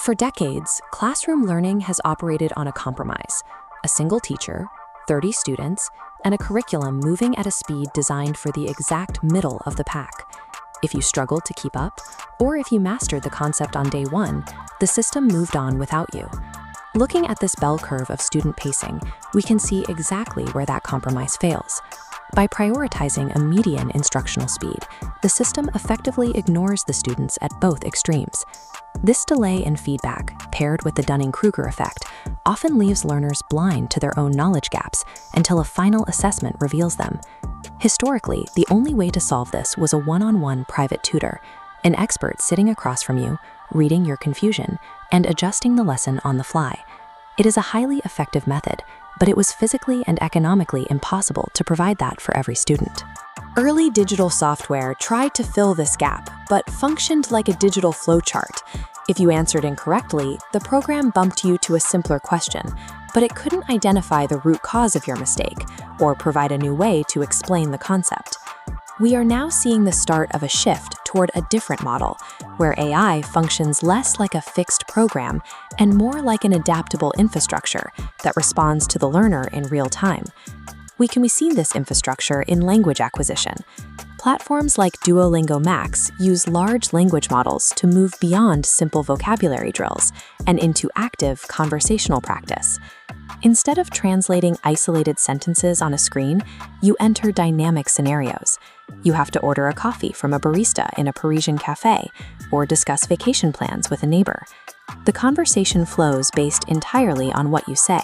For decades, classroom learning has operated on a compromise: a single teacher, 30 students, and a curriculum moving at a speed designed for the exact middle of the pack. If you struggled to keep up, or if you mastered the concept on day one, the system moved on without you. Looking at this bell curve of student pacing, we can see exactly where that compromise fails. By prioritizing a median instructional speed, the system effectively ignores the students at both extremes. This delay in feedback, paired with the Dunning-Kruger effect, often leaves learners blind to their own knowledge gaps until a final assessment reveals them. Historically, the only way to solve this was a one-on-one private tutor, an expert sitting across from you, reading your confusion, and adjusting the lesson on the fly. It is a highly effective method, but it was physically and economically impossible to provide that for every student. Early digital software tried to fill this gap, but functioned like a digital flowchart. If you answered incorrectly, the program bumped you to a simpler question, but it couldn't identify the root cause of your mistake or provide a new way to explain the concept. We are now seeing the start of a shift toward a different model, where AI functions less like a fixed program and more like an adaptable infrastructure that responds to the learner in real time. We can see this infrastructure in language acquisition. Platforms like Duolingo Max use large language models to move beyond simple vocabulary drills and into active conversational practice. Instead of translating isolated sentences on a screen, you enter dynamic scenarios. You have to order a coffee from a barista in a Parisian cafe or discuss vacation plans with a neighbor. The conversation flows based entirely on what you say,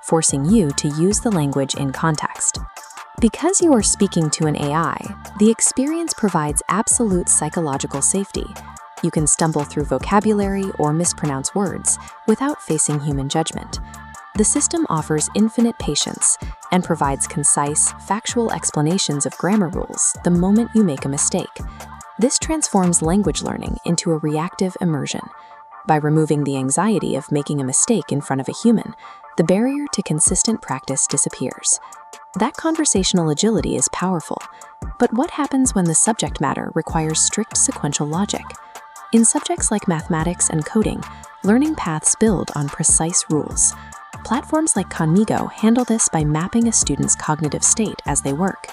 forcing you to use the language in context. Because you are speaking to an AI, the experience provides absolute psychological safety. You can stumble through vocabulary or mispronounce words without facing human judgment. The system offers infinite patience and provides concise, factual explanations of grammar rules the moment you make a mistake. This transforms language learning into a reactive immersion. By removing the anxiety of making a mistake in front of a human, the barrier to consistent practice disappears. That conversational agility is powerful, but what happens when the subject matter requires strict sequential logic? In subjects like mathematics and coding, learning paths build on precise rules. Platforms like Khanmigo handle this by mapping a student's cognitive state as they work.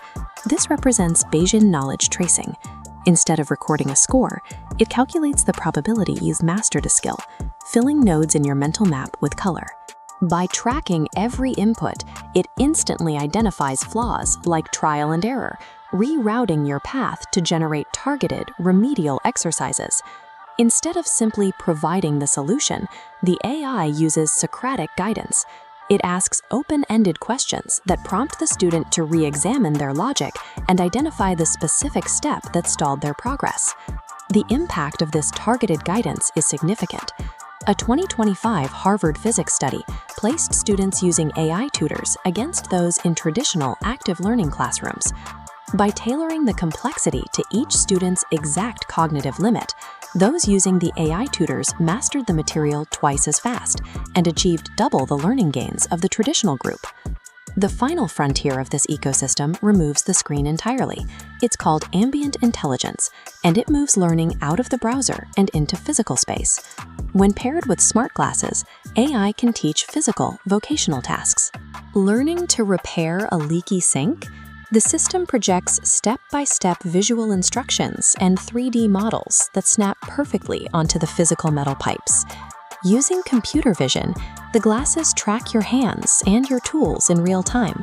This represents Bayesian Knowledge Tracing. Instead of recording a score, it calculates the probability you've mastered a skill, filling nodes in your mental map with color. By tracking every input, it instantly identifies flaws like trial and error, rerouting your path to generate targeted, remedial exercises. Instead of simply providing the solution, the AI uses Socratic guidance. It asks open-ended questions that prompt the student to re-examine their logic and identify the specific step that stalled their progress. The impact of this targeted guidance is significant. A 2025 Harvard physics study placed students using AI tutors against those in traditional active learning classrooms. By tailoring the complexity to each student's exact cognitive limit, those using the AI tutors mastered the material twice as fast and achieved double the learning gains of the traditional group. The final frontier of this ecosystem removes the screen entirely. It's called ambient intelligence, and it moves learning out of the browser and into physical space. When paired with smart glasses, AI can teach physical, vocational tasks. Learning to repair a leaky sink? The system projects step-by-step visual instructions and 3D models that snap perfectly onto the physical metal pipes. Using computer vision, the glasses track your hands and your tools in real time.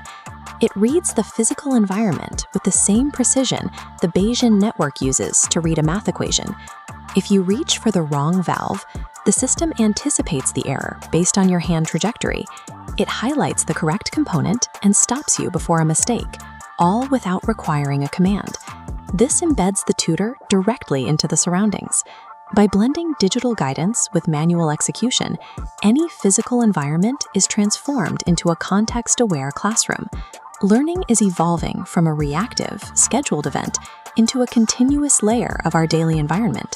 It reads the physical environment with the same precision the Bayesian network uses to read a math equation. If you reach for the wrong valve, the system anticipates the error based on your hand trajectory. It highlights the correct component and stops you before a mistake, all without requiring a command. This embeds the tutor directly into the surroundings. By blending digital guidance with manual execution, any physical environment is transformed into a context-aware classroom. Learning is evolving from a reactive, scheduled event into a continuous layer of our daily environment.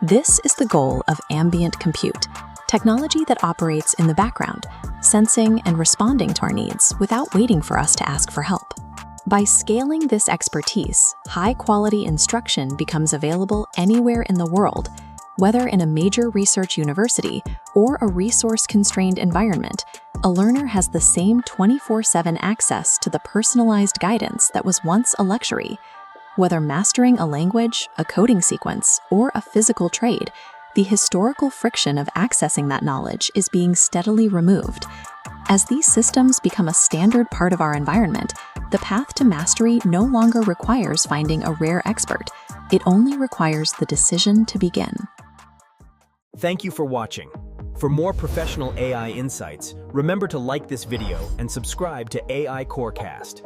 This is the goal of ambient compute, technology that operates in the background, sensing and responding to our needs without waiting for us to ask for help. By scaling this expertise, high-quality instruction becomes available anywhere in the world. Whether in a major research university or a resource-constrained environment, a learner has the same 24/7 access to the personalized guidance that was once a luxury. Whether mastering a language, a coding sequence, or a physical trade, the historical friction of accessing that knowledge is being steadily removed. As these systems become a standard part of our environment, the path to mastery no longer requires finding a rare expert. It only requires the decision to begin. Thank you for watching. For more professional AI insights, remember to like this video and subscribe to AI Corecast.